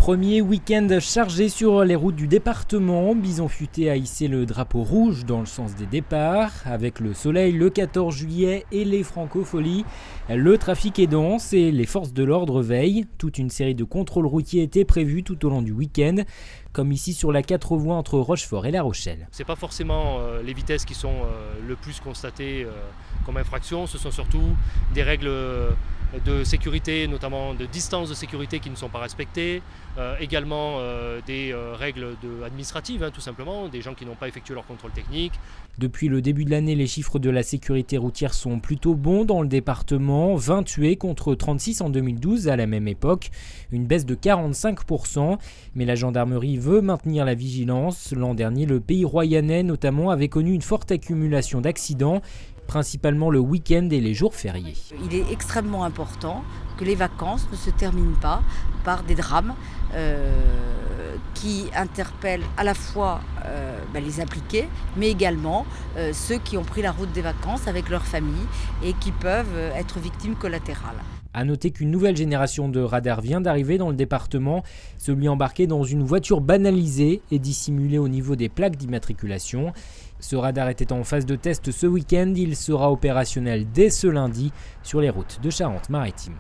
Premier week-end chargé sur les routes du département. Bison Futé a hissé le drapeau rouge dans le sens des départs. Avec le soleil le 14 juillet et les francofolies, le trafic est dense et les forces de l'ordre veillent. Toute une série de contrôles routiers étaient prévus tout au long du week-end, comme ici sur la 4 voies entre Rochefort et La Rochelle. Ce n'est pas forcément les vitesses qui sont le plus constatées comme infraction, ce sont surtout des règles de sécurité, notamment de distance de sécurité qui ne sont pas respectées, également des règles administratives, tout simplement, des gens qui n'ont pas effectué leur contrôle technique. Depuis le début de l'année, les chiffres de la sécurité routière sont plutôt bons dans le département. 20 tués contre 36 en 2012 à la même époque, une baisse de 45%. Mais la gendarmerie veut maintenir la vigilance. L'an dernier, le Pays royannais notamment avait connu une forte accumulation d'accidents, principalement le week-end et les jours fériés. Il est extrêmement important que les vacances ne se terminent pas par des drames qui interpellent à la fois les impliqués, mais également ceux qui ont pris la route des vacances avec leur famille et qui peuvent être victimes collatérales. A noter qu'une nouvelle génération de radars vient d'arriver dans le département, celui embarqué dans une voiture banalisée et dissimulé au niveau des plaques d'immatriculation. Ce radar était en phase de test ce week-end, il sera opérationnel dès ce lundi sur les routes de Charente-Maritime.